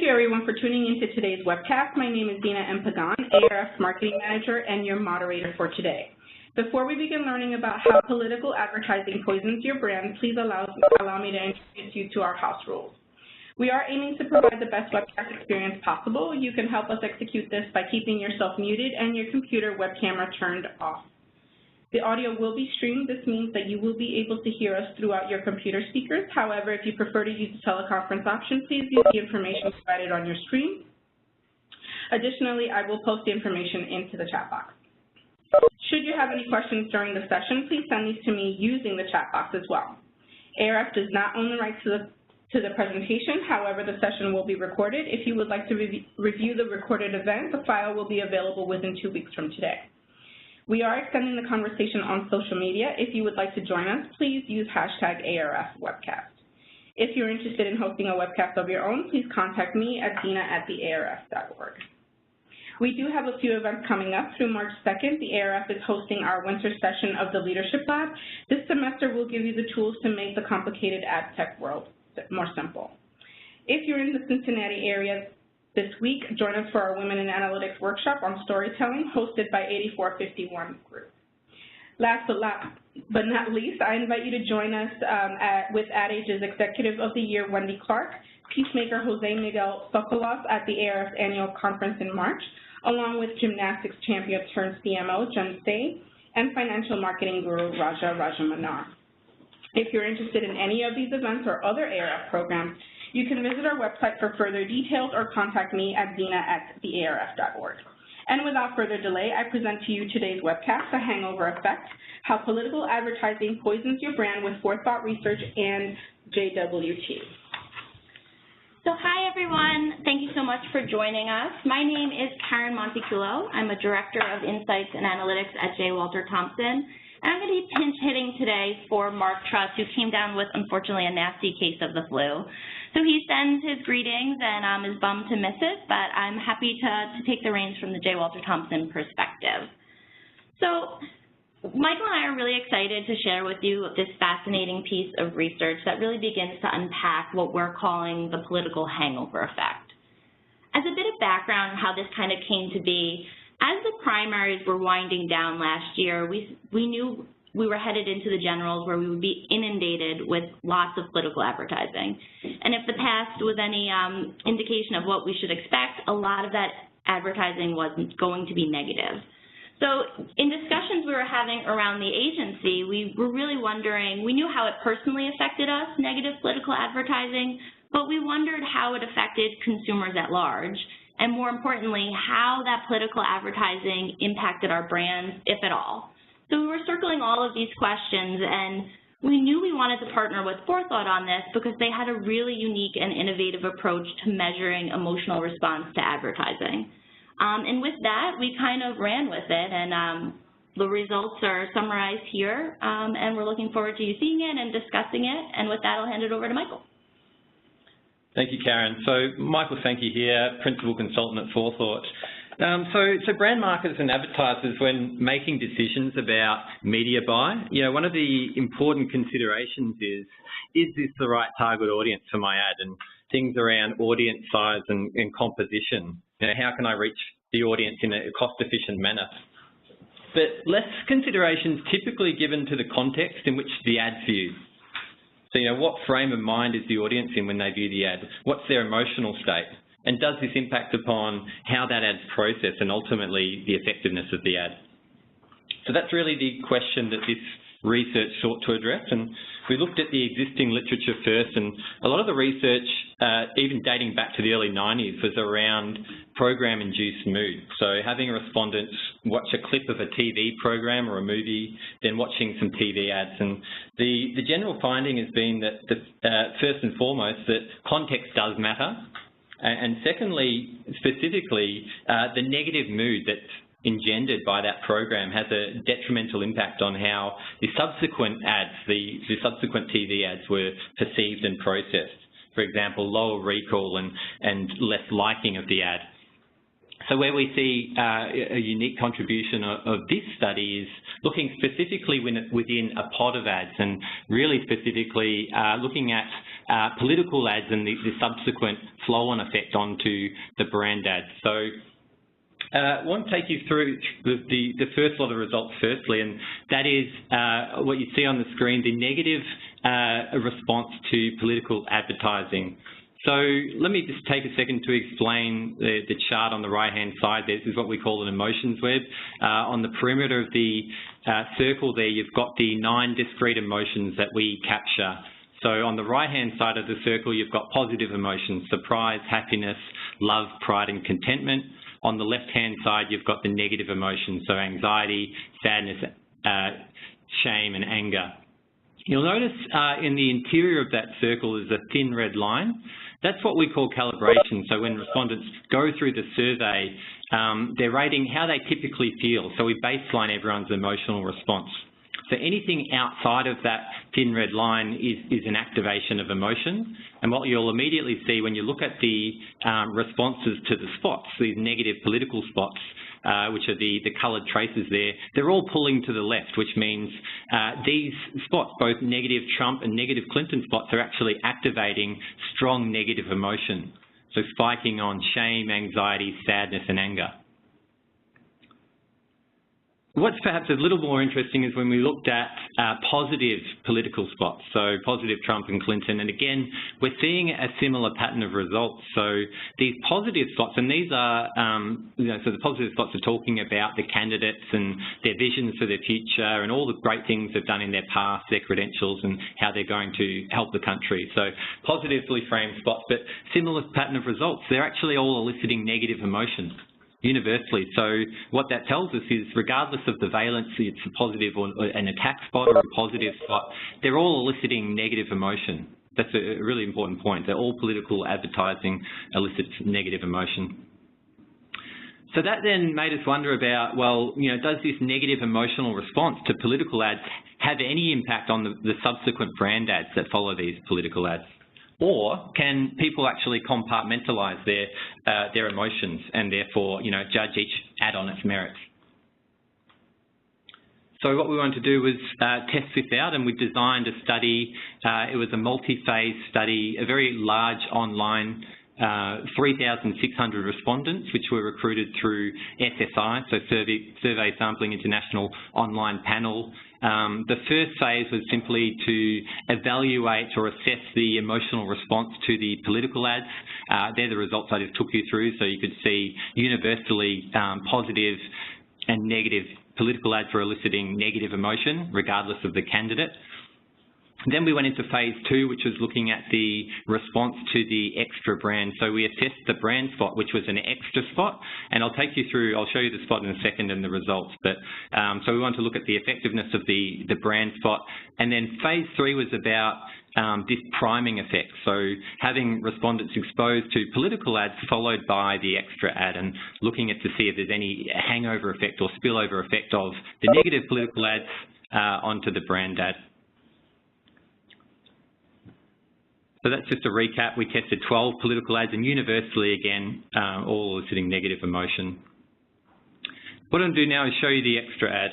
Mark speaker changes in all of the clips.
Speaker 1: you everyone for tuning into today's webcast. My name is Dina M. Pagan, ARF's Marketing Manager and your moderator for today. Before we begin learning about how political advertising poisons your brand, please allow me to introduce you to our house rules. We are aiming to provide the best webcast experience possible. You can help us execute this by keeping yourself muted and your computer web camera turned off. The audio will be streamed. This means that you will be able to hear us throughout your computer speakers. However, if you prefer to use the teleconference option, please use the information provided on your screen. Additionally, I will post the information into the chat box. Should you have any questions during the session, please send these to me using the chat box as well. ARF does not own the rights to the presentation. However, the session will be recorded. If you would like to review the recorded event, the file will be available within 2 weeks from today. We are extending the conversation on social media. If you would like to join us, please use hashtag ARFwebcast. If you're interested in hosting a webcast of your own, please contact me at dina@thearf.org. We do have a few events coming up. Through March 2nd, the ARF is hosting our winter session of the Leadership Lab. This semester will give you the tools to make the complicated ad tech world more simple. If you're in the Cincinnati area this week, join us for our Women in Analytics workshop on storytelling hosted by 8451 Group. Last but not least, I invite you to join us with Ad Age's Executive of the Year, Wendy Clark, Peacemaker Jose Miguel Sokolov at the ARF's annual conference in March, along with gymnastics champion turned CMO, Jen Say, and financial marketing guru, Raja Rajamanar. If you're interested in any of these events or other ARF programs, you can visit our website for further details or contact me at dina@thearf.org. And without further delay, I present to you today's webcast, The Hangover Effect, How Political Advertising Poisons Your Brand with Forethought Research and JWT.
Speaker 2: So hi, everyone. Thank you so much for joining us. My name is Karen Monteculo. I'm a Director of Insights and Analytics at J. Walter Thompson. And I'm going to be pinch hitting today for Mark Truss, who came down with, unfortunately, a nasty case of the flu. So he sends his greetings and is bummed to miss it, but I'm happy to take the reins from the J. Walter Thompson perspective. So Michael and I are really excited to share with you this fascinating piece of research that really begins to unpack what we're calling the political hangover effect. As a bit of background on how this kind of came to be, as the primaries were winding down last year, we knew we were headed into the generals where we would be inundated with lots of political advertising. And if the past was any indication of what we should expect, a lot of that advertising was going to be negative. So in discussions we were having around the agency, we were really wondering, we knew how it personally affected us, negative political advertising, but we wondered how it affected consumers at large, and more importantly, how that political advertising impacted our brands, if at all. So we were circling all of these questions, and we knew we wanted to partner with Forethought on this because they had a really unique and innovative approach to measuring emotional response to advertising. And with that, we kind of ran with it, and the results are summarized here, and we're looking forward to you seeing it and discussing it. And with that, I'll hand it over to Michael.
Speaker 3: Thank you, Karen. So Michael Sankey here, Principal Consultant at Forethought. So brand marketers and advertisers, when making decisions about media buy, one of the important considerations is this the right target audience for my ad, and things around audience size and composition. How can I reach the audience in a cost-efficient manner? But less consideration is typically given to the context in which the ad's viewed. So, what frame of mind is the audience in when they view the ad? What's their emotional state? And does this impact upon how that ad's processed and ultimately the effectiveness of the ad? So that's really the question that this research sought to address, and we looked at the existing literature first, and a lot of the research, even dating back to the early 90s, was around program-induced mood. So having respondents watch a clip of a TV program or a movie, then watching some TV ads, and the general finding has been that, first and foremost, that context does matter, and secondly, specifically, the negative mood that's engendered by that program has a detrimental impact on how the subsequent ads, the subsequent TV ads were perceived and processed. For example, lower recall and less liking of the ad. So where we see a unique contribution of this study is looking specifically within a pod of ads, and really specifically looking at political ads and the subsequent flow-on effect onto the brand ads. So I want to take you through the first lot of results firstly, and that is what you see on the screen, the negative response to political advertising. So let me just take a second to explain the chart on the right-hand side. This is what we call an emotions web. On the perimeter of the circle there, you've got the 9 discrete emotions that we capture. So on the right-hand side of the circle, you've got positive emotions, surprise, happiness, love, pride, and contentment. On the left-hand side, you've got the negative emotions, so anxiety, sadness, shame, and anger. You'll notice in the interior of that circle is a thin red line. That's what we call calibration. So when respondents go through the survey, they're rating how they typically feel. So we baseline everyone's emotional response. So anything outside of that thin red line is an activation of emotion. And what you'll immediately see when you look at the responses to the spots, these negative political spots, which are the coloured traces there, they're all pulling to the left, which means these spots, both negative Trump and negative Clinton spots, are actually activating strong negative emotion. So spiking on shame, anxiety, sadness, and anger. What's perhaps a little more interesting is when we looked at positive political spots, so positive Trump and Clinton, and again, we're seeing a similar pattern of results. So these positive spots, and these are, so the positive spots are talking about the candidates and their visions for their future and all the great things they've done in their past, their credentials, and how they're going to help the country. So positively framed spots, but similar pattern of results. They're actually all eliciting negative emotions universally. So what that tells us is, regardless of the valency, it's a positive or an attack spot or a positive spot, they're all eliciting negative emotion. That's a really important point. They're all political advertising elicits negative emotion. So that then made us wonder about, well, does this negative emotional response to political ads have any impact on the subsequent brand ads that follow these political ads? Or can people actually compartmentalise their emotions and therefore, judge each ad on its merits? So what we wanted to do was test this out, and we designed a study. It was a multi-phase study, a very large online 3,600 respondents, which were recruited through SSI, so Survey Sampling International Online Panel. The first phase was simply to evaluate or assess the emotional response to the political ads. They're the results I just took you through, so you could see universally positive and negative political ads were eliciting negative emotion, regardless of the candidate. Then we went into phase 2, which was looking at the response to the extra brand. So we assessed the brand spot, which was an extra spot, and I'll show you the spot in a second and the results. But so we want to look at the effectiveness of the brand spot. And then phase 3 was about this priming effect. So having respondents exposed to political ads followed by the extra ad, and looking at to see if there's any hangover effect or spillover effect of the negative political ads onto the brand ad. So that's just a recap. We tested 12 political ads, and universally, again, all eliciting negative emotion. What I'm going to do now is show you the extra ad.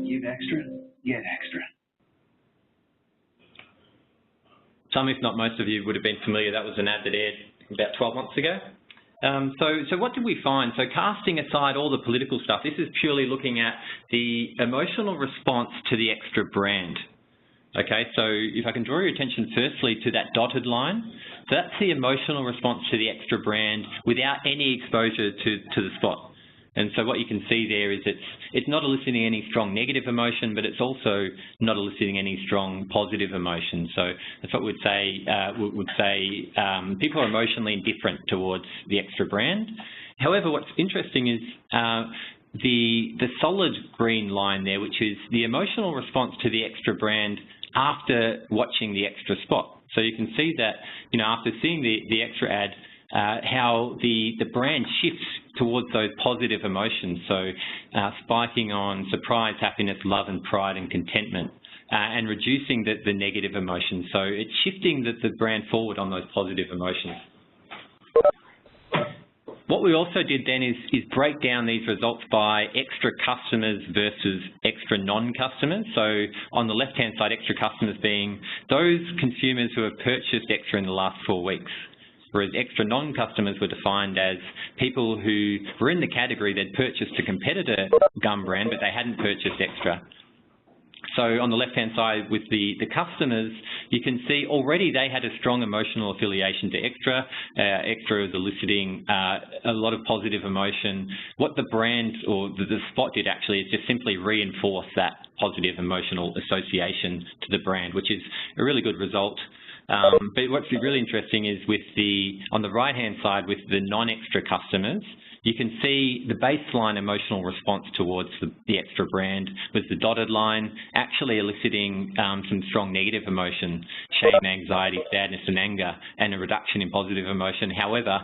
Speaker 4: Give extra, get extra.
Speaker 3: Some, if not most of you, would have been familiar. That was an ad that aired about 12 months ago. So what did we find? So casting aside all the political stuff, this is purely looking at the emotional response to the extra brand. Okay, so if I can draw your attention firstly to that dotted line, so that's the emotional response to the extra brand without any exposure to the spot. And so what you can see there is it's not eliciting any strong negative emotion, but it's also not eliciting any strong positive emotion. So that's what we'd say. People are emotionally indifferent towards the extra brand. However, what's interesting is the solid green line there, which is the emotional response to the extra brand after watching the extra spot. So you can see that, after seeing the extra ad, how the brand shifts towards those positive emotions, so spiking on surprise, happiness, love and pride and contentment, and reducing the negative emotions. So it's shifting the brand forward on those positive emotions. What we also did then is break down these results by extra customers versus extra non-customers. So on the left-hand side, extra customers being those consumers who have purchased extra in the last 4 weeks, whereas extra non-customers were defined as people who were in the category they'd purchased a competitor gum brand, but they hadn't purchased extra. So on the left-hand side with the customers, you can see already they had a strong emotional affiliation to extra. Extra is eliciting a lot of positive emotion. What the brand or the spot did actually is just simply reinforce that positive emotional association to the brand, which is a really good result. But what's really interesting is on the right-hand side with the non-extra customers, you can see the baseline emotional response towards the extra brand was the dotted line, actually eliciting some strong negative emotion, shame, anxiety, sadness and anger, and a reduction in positive emotion. However,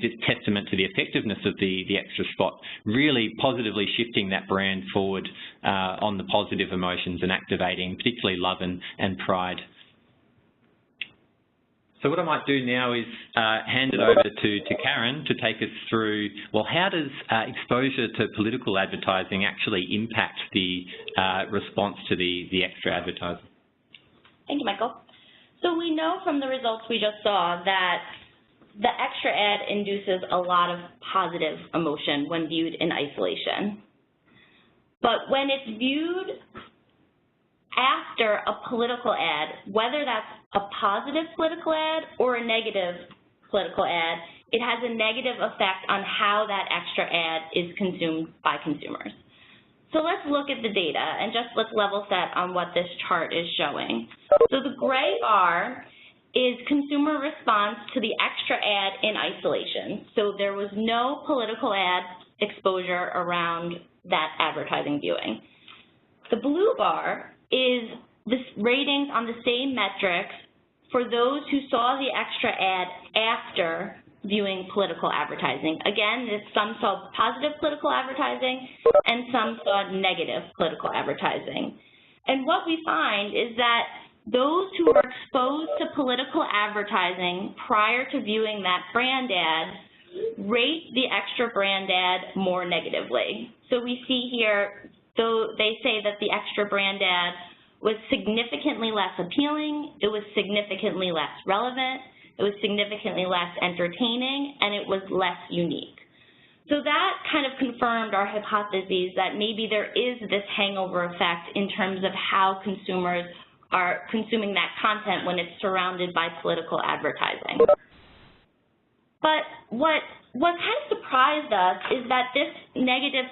Speaker 3: just testament to the effectiveness of the extra spot, really positively shifting that brand forward on the positive emotions and activating particularly love and pride. So what I might do now is hand it over to Karen to take us through, well, how does exposure to political advertising actually impact the response to the extra advertising?
Speaker 2: Thank you, Michael. So we know from the results we just saw that the extra ad induces a lot of positive emotion when viewed in isolation. But when it's viewed after a political ad, whether that's a positive political ad or a negative political ad, it has a negative effect on how that extra ad is consumed by consumers. So let's look at the data and let's level set on what this chart is showing. So the gray bar is consumer response to the extra ad in isolation. So there was no political ad exposure around that advertising viewing. The blue bar is the ratings on the same metrics for those who saw the extra ad after viewing political advertising. Again, some saw positive political advertising and some saw negative political advertising. And what we find is that those who are exposed to political advertising prior to viewing that brand ad rate the extra brand ad more negatively. So we see here, though they say that the extra brand ad was significantly less appealing, it was significantly less relevant, it was significantly less entertaining, and it was less unique. So that kind of confirmed our hypotheses that maybe there is this hangover effect in terms of how consumers are consuming that content when it's surrounded by political advertising. But what kind of surprised us is that this negative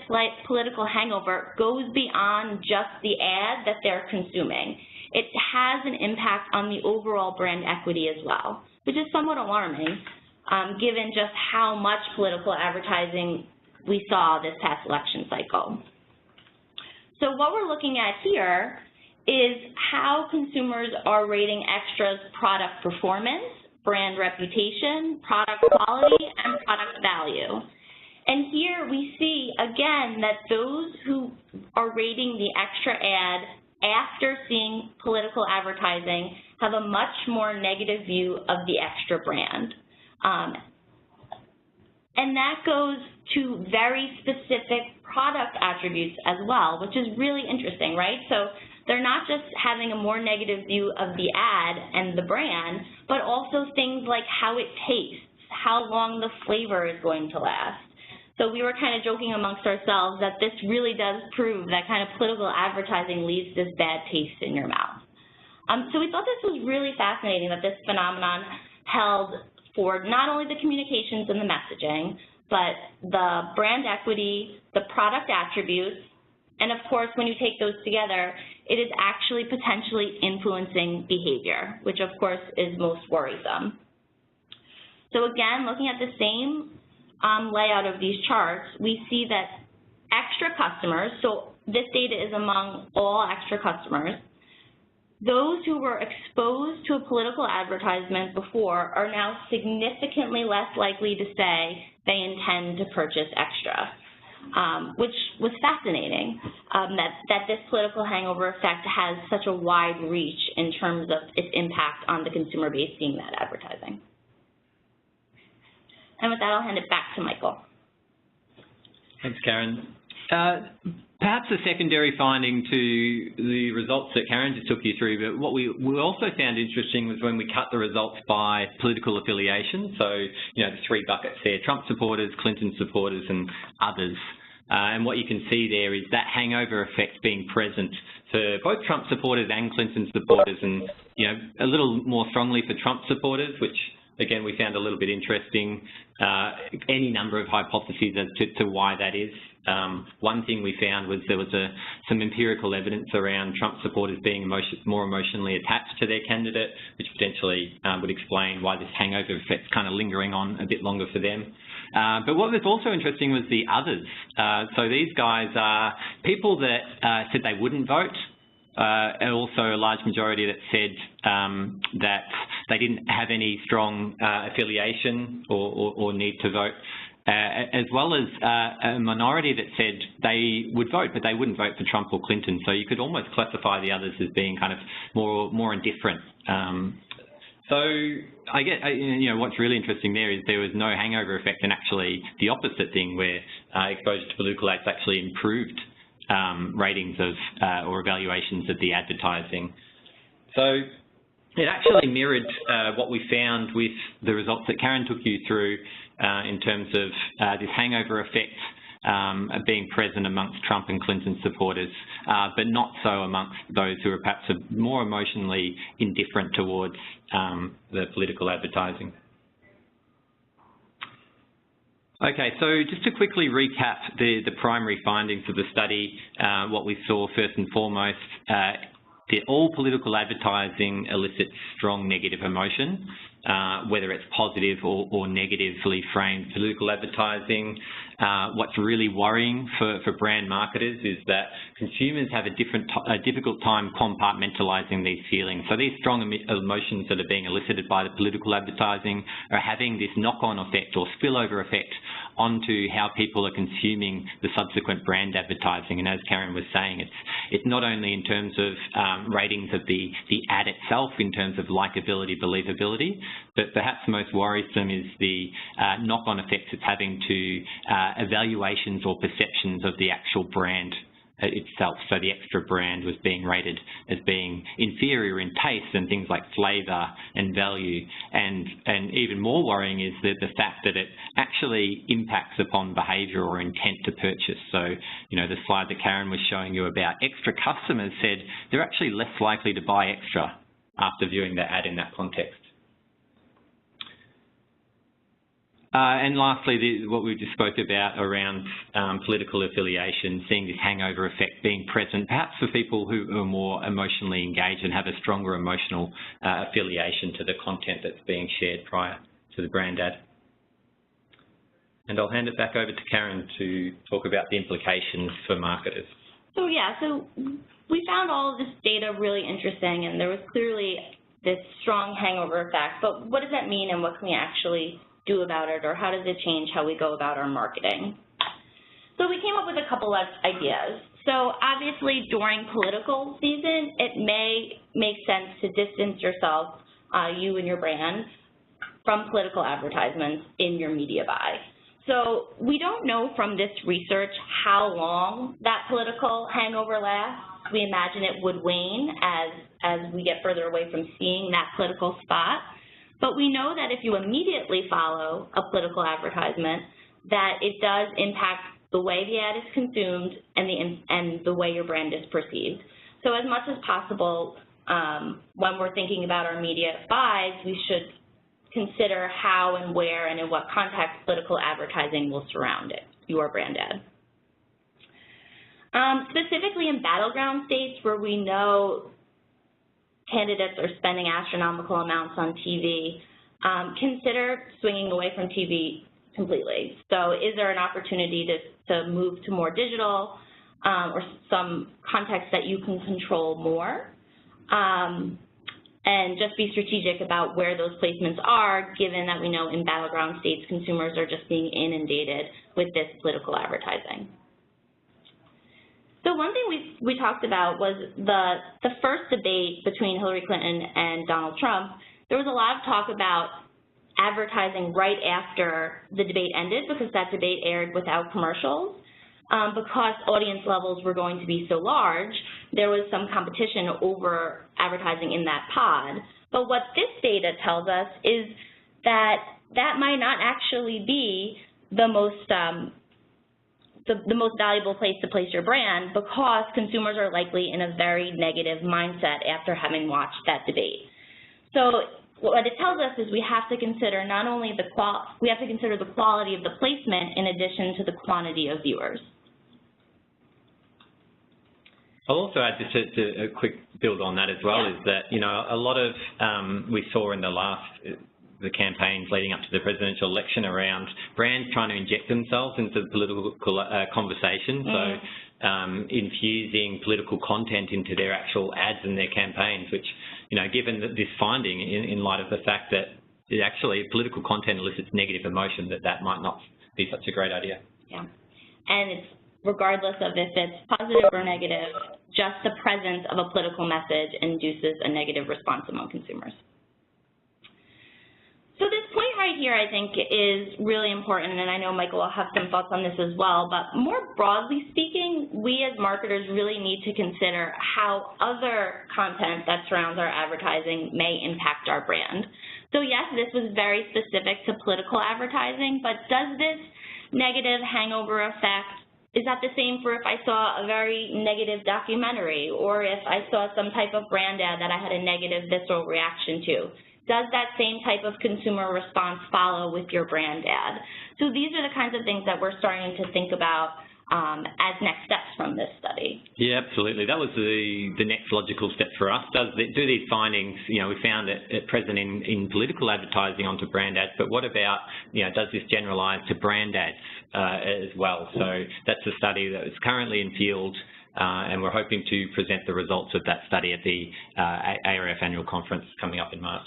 Speaker 2: political hangover goes beyond just the ad that they're consuming. It has an impact on the overall brand equity as well, which is somewhat alarming given just how much political advertising we saw this past election cycle. So what we're looking at here is how consumers are rating extras product performance, brand reputation, product quality, and product value. And here we see, again, that those who are rating the extra ad after seeing political advertising have a much more negative view of the extra brand. And that goes to very specific product attributes as well, which is really interesting, right? So they're not just having a more negative view of the ad and the brand, but also things like how it tastes, how long the flavor is going to last. So we were kind of joking amongst ourselves that this really does prove that kind of political advertising leaves this bad taste in your mouth. So we thought this was really fascinating that this phenomenon held for not only the communications and the messaging, but the brand equity, the product attributes, and of course, when you take those together, it is actually potentially influencing behavior, which of course is most worrisome. So again, looking at the same layout of these charts, we see that extra customers, so this data is among all extra customers, those who were exposed to a political advertisement before are now significantly less likely to say they intend to purchase extra, which was fascinating, that this political hangover effect has such a wide reach in terms of its impact on the consumer base seeing that advertising. And with that, I'll hand it back to Michael.
Speaker 3: Thanks, Karen. Perhaps a secondary finding to the results that Karen just took you through, but what we also found interesting was when we cut the results by political affiliation. So, the three buckets there: Trump supporters, Clinton supporters, and others. And what you can see there is that hangover effect being present for both Trump supporters and Clinton supporters, and a little more strongly for Trump supporters, which again we found a little bit interesting. Any number of hypotheses as to why that is. One thing we found was there was some empirical evidence around Trump supporters being more emotionally attached to their candidate, which potentially would explain why this hangover effect's kind of lingering on a bit longer for them. But what was also interesting was the others. So these guys are people that said they wouldn't vote, and also a large majority that said that they didn't have any strong affiliation or need to vote, as well as a minority that said they would vote, but they wouldn't vote for Trump or Clinton. So you could almost classify the others as being kind of more indifferent. So I get, what's really interesting there is there was no hangover effect, and actually the opposite thing, where exposure to political ads actually improved ratings of or evaluations of the advertising. So it actually mirrored what we found with the results that Karen took you through in terms of this hangover effect being present amongst Trump and Clinton supporters, but not so amongst those who are perhaps more emotionally indifferent towards the political advertising. Okay, so just to quickly recap the primary findings of the study, what we saw first and foremost, that all political advertising elicits strong negative emotion, whether it's positive or negatively framed political advertising. What's really worrying for brand marketers is that consumers have a difficult time compartmentalizing these feelings. So these strong emotions that are being elicited by the political advertising are having this knock-on effect or spillover effect onto how people are consuming the subsequent brand advertising. And as Karen was saying, it's not only in terms of ratings of the ad itself in terms of likability, believability, but perhaps most worrisome is the knock-on effects it's having to evaluations or perceptions of the actual brand itself. So the extra brand was being rated as being inferior in taste and things like flavour and value. And even more worrying is the fact that it actually impacts upon behaviour or intent to purchase. So, the slide that Karen was showing you about extra customers said they're actually less likely to buy extra after viewing the ad in that context. And lastly, what we just spoke about around political affiliation, seeing this hangover effect being present, perhaps for people who are more emotionally engaged and have a stronger emotional affiliation to the content that's being shared prior to the brand ad. And I'll hand it back over to Karen to talk about the implications for marketers.
Speaker 2: So we found all of this data really interesting, and there was clearly this strong hangover effect. But what does that mean, and what can we actually do about it, or how does it change how we go about our marketing? So we came up with a couple of ideas. So obviously during political season, it may make sense to distance yourself, you and your brand, from political advertisements in your media buy. So we don't know from this research how long that political hangover lasts. We imagine it would wane as we get further away from seeing that political spot. But we know that if you immediately follow a political advertisement, that it does impact the way the ad is consumed and the way your brand is perceived. So as much as possible, when we're thinking about our media buys, we should consider how and where and in what context political advertising will surround it, your brand ad. Specifically in battleground states where we know candidates are spending astronomical amounts on TV, consider swinging away from TV completely. So is there an opportunity to move to more digital or some context that you can control more? and just be strategic about where those placements are, given that we know in battleground states consumers are just being inundated with this political advertising. So one thing we talked about was the first debate between Hillary Clinton and Donald Trump. There was a lot of talk about advertising right after the debate ended, because that debate aired without commercials. Because audience levels were going to be so large, there was some competition over advertising in that pod. But what this data tells us is that that might not actually be the most valuable place to place your brand, because consumers are likely in a very negative mindset after having watched that debate. So what it tells us is we have to consider not only the quality of the placement in addition to the quantity of viewers.
Speaker 3: I'll also add just a quick build on that as well, is that, you know, a lot of, we saw in the campaigns leading up to the presidential election around brands trying to inject themselves into the political conversation. So infusing political content into their actual ads and their campaigns, which, you know, given this finding in light of the fact that it actually political content elicits negative emotion, that might not be such a great idea.
Speaker 2: Yeah, and it's regardless of if it's positive or negative, just the presence of a political message induces a negative response among consumers. So this point right here, I think, is really important, and I know Michael will have some thoughts on this as well, but more broadly speaking, we as marketers really need to consider how other content that surrounds our advertising may impact our brand. So yes, this was very specific to political advertising, but does this negative hangover effect, is that the same for if I saw a very negative documentary, or if I saw some type of brand ad that I had a negative visceral reaction to? Does that same type of consumer response follow with your brand ad? So these are the kinds of things that we're starting to think about as next steps from this study. Yeah,
Speaker 3: absolutely. That was the next logical step for us. Do these findings, you know, we found it present in political advertising onto brand ads, but what about, you know, does this generalize to brand ads as well? So that's a study that is currently in field, and we're hoping to present the results of that study at the ARF annual conference coming up in March.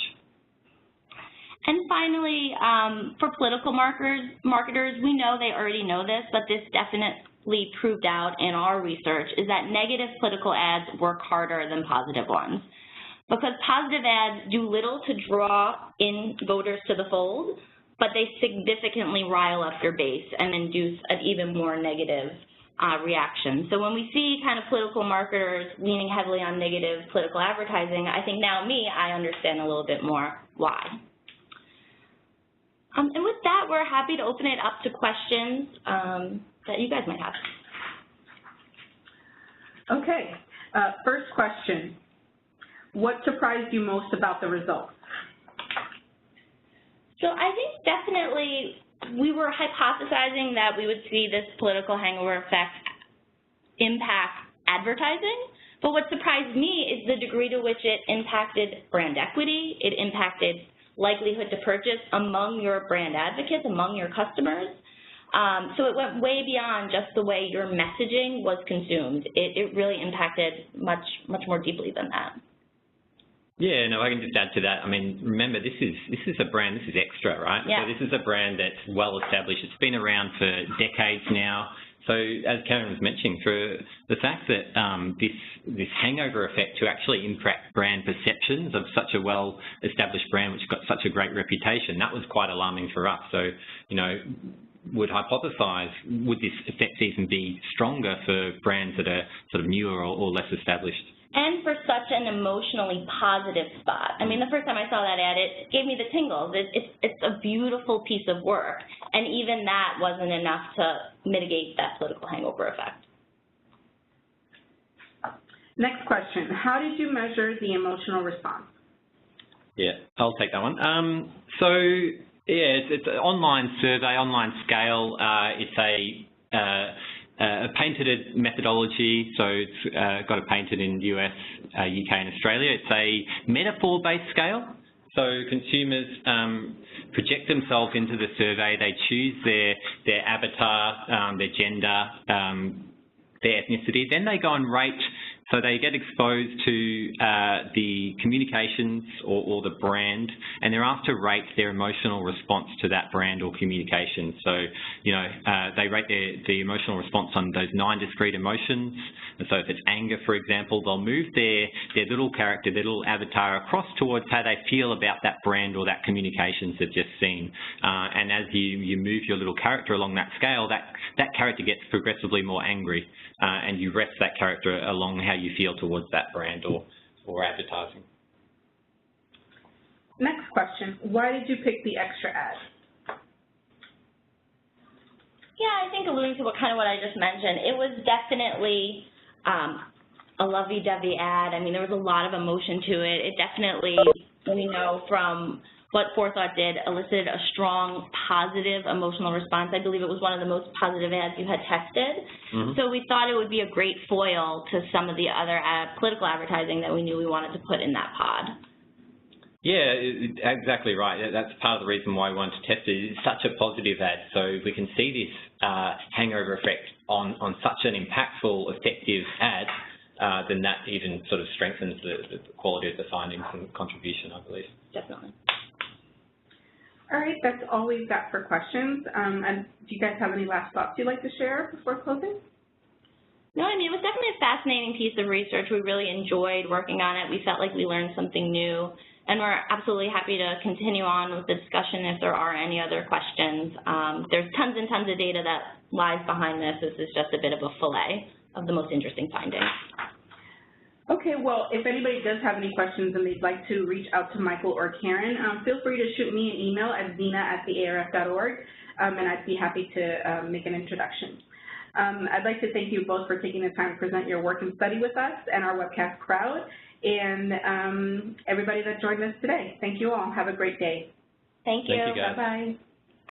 Speaker 2: And finally, for political marketers, we know they already know this, but this definitely proved out in our research, is that negative political ads work harder than positive ones. Because positive ads do little to draw in voters to the fold, but they significantly rile up your base and induce an even more negative reaction. So when we see kind of political marketers leaning heavily on negative political advertising, I think now I understand a little bit more why. And with that, we're happy to open it up to questions that you guys might have.
Speaker 1: Okay. First question. What surprised you most about the results?
Speaker 2: So I think definitely we were hypothesizing that we would see this political hangover effect impact advertising. But what surprised me is the degree to which it impacted brand equity. It impacted likelihood to purchase among your brand advocates, among your customers. So it went way beyond just the way your messaging was consumed. It really impacted much more deeply than that.
Speaker 3: Yeah, no, I can just add to that. I mean, remember, this is a brand, this is Extra, right?
Speaker 2: Yeah.
Speaker 3: So this is a brand that's well established. It's been around for decades now. So as Karen was mentioning, for the fact that this hangover effect to actually impact brand perceptions of such a well-established brand which got such a great reputation, that was quite alarming for us. So, you know, would hypothesize, would this effect even be stronger for brands that are sort of newer or less established?
Speaker 2: And for such an emotionally positive spot. I mean, the first time I saw that ad, it gave me the tingles. It's a beautiful piece of work, and even that wasn't enough to mitigate that political hangover effect.
Speaker 1: Next question. How did you measure the emotional response?
Speaker 3: Yeah, I'll take that one. So, yeah, it's an online survey, online scale. It's a patented methodology, so it's got it patented in the US, UK and Australia. It's a metaphor-based scale. So consumers project themselves into the survey. They choose their avatar, their gender, their ethnicity. Then they go and rate So they get exposed to the communications or the brand, and they're asked to rate their emotional response to that brand or communication. So, you know, they rate the emotional response on those 9 discrete emotions. And so if it's anger, for example, they'll move their little character, their little avatar across towards how they feel about that brand or that communications they've just seen. And as you move your little character along that scale, that character gets progressively more angry, and you rest that character along how you feel towards that brand or advertising.
Speaker 1: Next question, why did you pick the extra ad?
Speaker 2: Yeah, I think alluding to what I just mentioned, it was definitely a lovey-dovey ad. I mean, there was a lot of emotion to it. It definitely, we know from what Forethought did, elicited a strong, positive emotional response. I believe it was one of the most positive ads you had tested. Mm-hmm. So we thought it would be a great foil to some of the other political advertising that we knew we wanted to put in that pod.
Speaker 3: Yeah, exactly right. That's part of the reason why we wanted to test it. It's such a positive ad, so we can see this hangover effect on such an impactful, effective ad, then that even sort of strengthens the quality of the findings and contribution, I believe.
Speaker 2: Definitely.
Speaker 1: All right, that's all we've got for questions. And do you guys have any last thoughts you'd like to share before closing?
Speaker 2: No, I mean, it was definitely a fascinating piece of research. We really enjoyed working on it. We felt like we learned something new. And we're absolutely happy to continue on with the discussion if there are any other questions. There's tons and tons of data that lies behind this. This is just a bit of a fillet of the most interesting findings.
Speaker 1: Okay, well, if anybody does have any questions and they'd like to reach out to Michael or Karen, feel free to shoot me an email at zena@thearf.org, and I'd be happy to make an introduction. I'd like to thank you both for taking the time to present your work and study with us and our webcast crowd, and everybody that joined us today. Thank you all. Have a great day.
Speaker 2: Thank you.
Speaker 3: Thank you, guys.
Speaker 1: Bye-bye.